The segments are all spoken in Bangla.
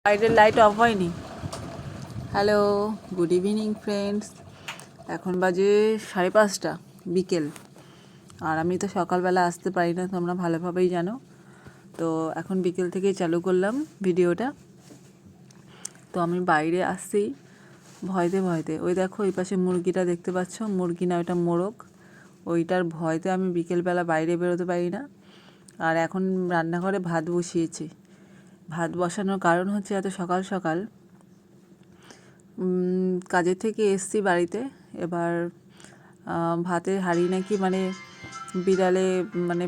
বাইরের লাইট অফ হয়নি। Hello, good evening friends. এখন বাজে 5:30 বিকেল। আর আমি তো সকালবেলা আসতে পারি না, তোমরা ভালোভাবেই জানো। তো এখন বিকেল থেকেই চালু করলাম ভিডিওটা। তো আমি বাইরে আসছি ভয়তে ভয়তে। ওই দেখো ওই পাশে মুরগিটা দেখতে পাচ্ছ, মুরগি না, ওইটা মোরগ। ওইটার ভয়তে আমি বিকেলবেলা বাইরে বেরোতে পারি না। আর এখন রান্নাঘরে ভাত বসিয়েছি। ভাত বসানোর কারণ হচ্ছে এত সকাল সকাল কাজের থেকে এসছি বাড়িতে। এবার ভাতের হাঁড়ি নাকি বিড়ালে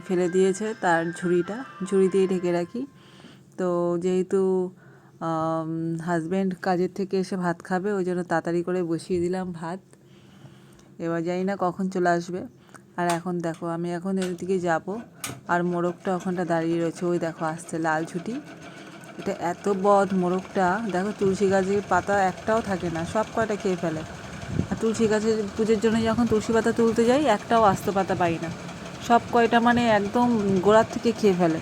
ফেলে দিয়েছে, তার ঝুড়ি দিয়ে ঢেকে রাখি। তো যেহেতু হাজব্যান্ড কাজের থেকে এসে ভাত খাবে, ওই জন্য তাড়াতাড়ি করে বসিয়ে দিলাম ভাত। এবার জানি না কখন চলে আসবে। আর এখন দেখো আমি এখন এর দিকে যাব, আর মোরগটা ওখানটা দাঁড়িয়ে রয়েছে। ওই দেখো আসছে লাল ছুটি। এটা এত বদ মোরগটা, দেখো তুলসী গাছের পাতা একটাও থাকে না, সব কয়টা খেয়ে ফেলে। আর তুলসী গাছের পুজোর জন্য যখন তুলসী পাতা তুলতে যাই, একটাও আস্ত পাতা পাই না, সব কয়টা একদম গোড়ার থেকে খেয়ে ফেলে।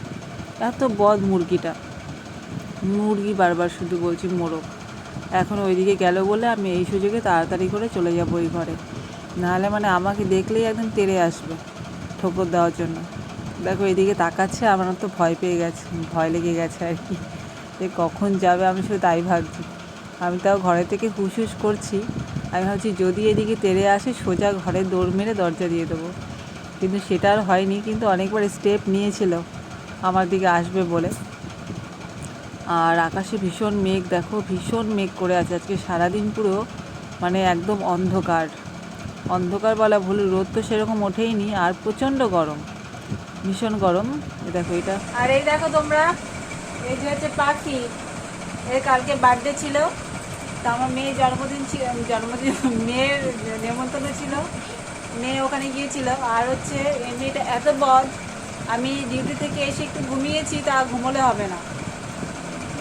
এত বদ মুরগিটা। মুরগি বারবার শুধু বলছি মোরগ। এখন ওইদিকে গেল বলে আমি এই সুযোগে তাড়াতাড়ি করে চলে যাবো ওই ঘরে, নাহলে আমাকে দেখলেই একদম তেড়ে আসবে ঠোকর দেওয়ার জন্য। দেখো এদিকে তাকাচ্ছে, আমার তো ভয় পেয়ে গেছে, ভয় লেগে গেছে আর কি, যে কখন যাবে। আমি শুধু তাই ভাবছি। আমি তাও ঘরে থেকে হুস হুস করছি। আমি ভাবছি যদি এদিকে তেড়ে আসে, সোজা ঘরে দৌড় মেরে দরজা দিয়ে দেবো। কিন্তু সেটা আর হয়নি। কিন্তু অনেকবার স্টেপ নিয়েছিল আমার দিকে আসবে বলে। আর আকাশে ভীষণ মেঘ, দেখো ভীষণ মেঘ করে আছে আজকে সারাদিন। পুরো একদম অন্ধকার অন্ধকার বলা ভুল, রোদ তো সেরকম ওঠেইনি। আর প্রচণ্ড গরম, ভীষণ গরম। দেখো এটা, আর এই দেখো তোমরা, এই যে হচ্ছে পাখি। এর কালকে বার্থডে ছিল, তা আমার মেয়ের জন্মদিন মেয়ের নেমন্তন্ন ছিল, মেয়ে ওখানে গিয়েছিল। আর হচ্ছে এমনিটা এত বদ, আমি ডিউটি থেকে এসে একটু ঘুমিয়েছি, তা ঘুমোলে হবে না।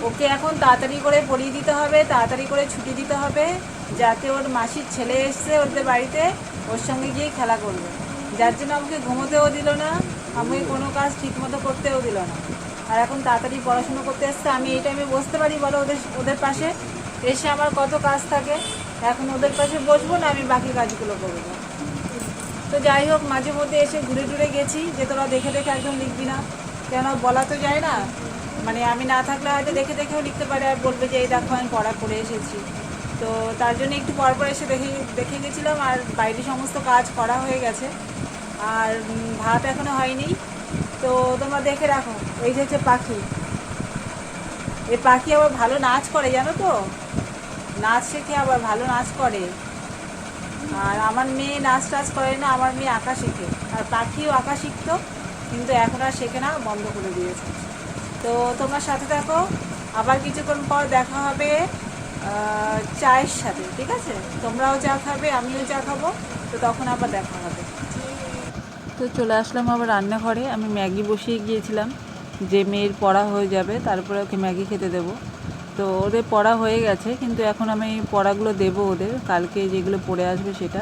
ওকে এখন তাড়াতাড়ি করে পড়িয়ে দিতে হবে, তাড়াতাড়ি করে ছুটি দিতে হবে, যাতে ওর মাসির ছেলে এসছে ওদের বাড়িতে, ওর সঙ্গে গিয়ে খেলা করবে। যার জন্য আমাকে ঘুমোতেও দিল না, আমাকে কোনো কাজ ঠিকমতো করতেও দিল না। আর এখন তাড়াতাড়ি পড়াশুনো করতে এসছে। আমি এই টাইমে বসতে পারি বলো ওদের পাশে? এসে আমার কত কাজ থাকে। এখন ওদের পাশে বসবো না, আমি বাকি কাজগুলো করবো। তো যাই হোক, মাঝে মধ্যে এসে ঘুরে টুরে গেছি, যে তোরা দেখে দেখে একদম লিখবি না, কেন বলা তো যায় না। আমি না থাকলে হয়তো দেখে দেখেও লিখতে পারে, আর বলবে যে এই দেখো আমি পড়া করে এসেছি। তো তার জন্য একটু পরপর এসে দেখে গেছিলাম। আর বাইরে সমস্ত কাজ করা হয়ে গেছে, আর ভাত এখনো হয়নি। তো তোমরা দেখে রাখো। এই যে হচ্ছে পাখি, এই পাখি আবার ভালো নাচ করে, জানো তো, নাচ শেখে, আবার ভালো নাচ করে। আর আমার মেয়ে নাচ টাচ করে না, আমার মেয়ে আঁকা শেখে। আর পাখিও আঁকা শিখতো, কিন্তু এখন আর শেখে না, বন্ধ করে দিয়েছে। তো তোমার সাথে দেখো, আবার কিছুক্ষণ পর দেখা হবে চায়ের সাথে, ঠিক আছে? তোমরাও চা খাবে, আমিও চা খাবো, তো তখন আবার দেখা হবে। তো চলে আসলাম আবার রান্নাঘরে। আমি ম্যাগি বসিয়ে গিয়েছিলাম, যে মেয়ের পড়া হয়ে যাবে তারপরে ওকে ম্যাগি খেতে দেবো। তো ওদের পড়া হয়ে গেছে, কিন্তু এখন আমি পড়াগুলো দেবো ওদের, কালকে যেগুলো পড়ে আসবে সেটা।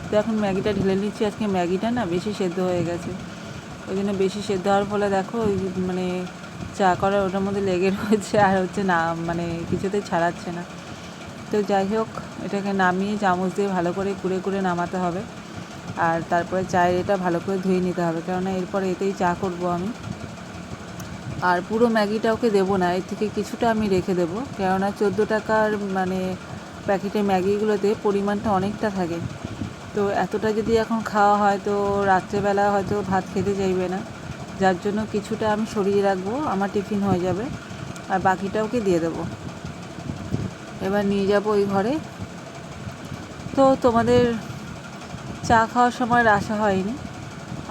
তো এখন ম্যাগিটা ঢেলে নিচ্ছি। আজকে ম্যাগিটা না বেশি সেদ্ধ হয়ে গেছে, ওই জন্য বেশি সেদ্ধ হওয়ার ফলে দেখো ওই চা করার ওটার মধ্যে লেগে রয়েছে, আর হচ্ছে না কিছুতেই ছাড়াচ্ছে না। তো যাই হোক, এটাকে নামিয়ে চামচ দিয়ে ভালো করে কুড়ে কুড়ে নামাতে হবে। আর তারপরে চায়ের এটা ভালো করে ধুয়ে নিতে হবে, কেননা এরপরে এতেই চা করব আমি। আর পুরো ম্যাগিটা ওকে দেবো না, এর থেকে কিছুটা আমি রেখে দেবো, কেননা 14 টাকার প্যাকেটের ম্যাগিগুলোতে পরিমাণটা অনেকটা থাকে। তো এতটা যদি এখন খাওয়া হয়, তো রাত্রেবেলা হয়তো ভাত খেতে চাইবে না, যার জন্য কিছুটা আমি সরিয়ে রাখবো, আমার টিফিন হয়ে যাবে, আর বাকিটা ওকে দিয়ে দেবো। এবার নিয়ে যাব ওই ঘরে। তো তোমাদের চা খাওয়ার সময় আসা হয়নি,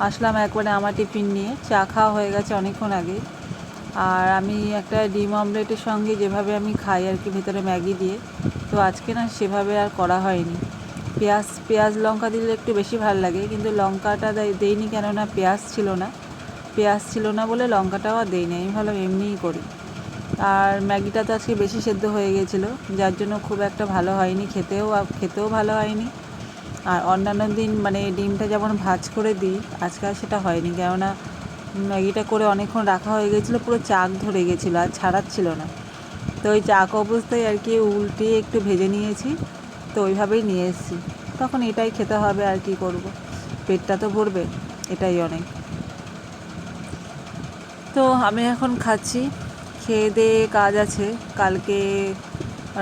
আসলাম একবারে আমার টিফিন নিয়ে। চা খাওয়া হয়ে গেছে অনেকক্ষণ আগে। আর আমি একটা ডিম অমলেটের সঙ্গে যেভাবে আমি খাই আর কি, ভেতরে ম্যাগি দিয়ে, তো আজকে না সেভাবে আর করা হয়নি। পেঁয়াজ লঙ্কা দিলে একটু বেশি ভালো লাগে, কিন্তু লঙ্কাটা দেইনি, কেননা পেঁয়াজ ছিল না বলে লঙ্কাটাও আর দেইনি। আমি ভাবলাম এমনিই করি। আর ম্যাগিটা তো আজকে বেশি সেদ্ধ হয়ে গেছিলো, যার জন্য খুব একটা ভালো হয়নি, খেতেও ভালো হয়নি। আর অন্যান্য দিন ডিমটা যেমন ভাজ করে দিই, আজকাল সেটা হয়নি, কেননা ম্যাগিটা করে অনেকক্ষণ রাখা হয়ে গেছিলো, পুরো চাক ধরে গেছিলো, আর ছাড়াচ্ছিল না। তো ওই চাক অবস্থায় আর কি উল্টিয়ে একটু ভেজে নিয়েছি, তো ওইভাবেই নিয়ে এসেছি। তখন এটাই খেতে হবে, আর কি করব, পেটটা তো ভরবে, এটাই অনেক। তো আমি এখন খাচ্ছি, খেয়ে দিয়ে কাজ আছে। কালকে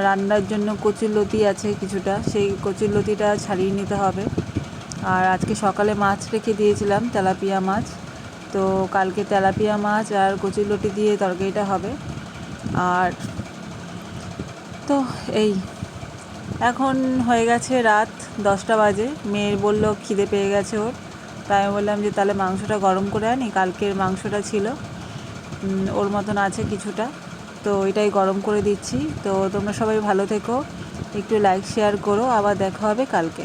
রান্নার জন্য কচুরলতি আছে কিছুটা, সেই কচুরলতিটা ছাড়িয়ে নিতে হবে। আর আজকে সকালে মাছ রেখে দিয়েছিলাম, তেলাপিয়া মাছ, তো কালকে তেলাপিয়া মাছ আর কচুরলতি দিয়ে তরকারিটা হবে। আর তো এই এখন হয়ে গেছে রাত 10টা বাজে। মেয়ের বলল খিদে পেয়ে গেছে ওর, তাই আমি বললাম যে তাহলে মাংসটা গরম করে আনি, কালকের মাংসটা ছিল ওর মতন আছে কিছুটা, তো এটাই গরম করে দিচ্ছি। তো তোমরা সবাই ভালো থেকো, একটু লাইক শেয়ার করো, আবার দেখা হবে কালকে।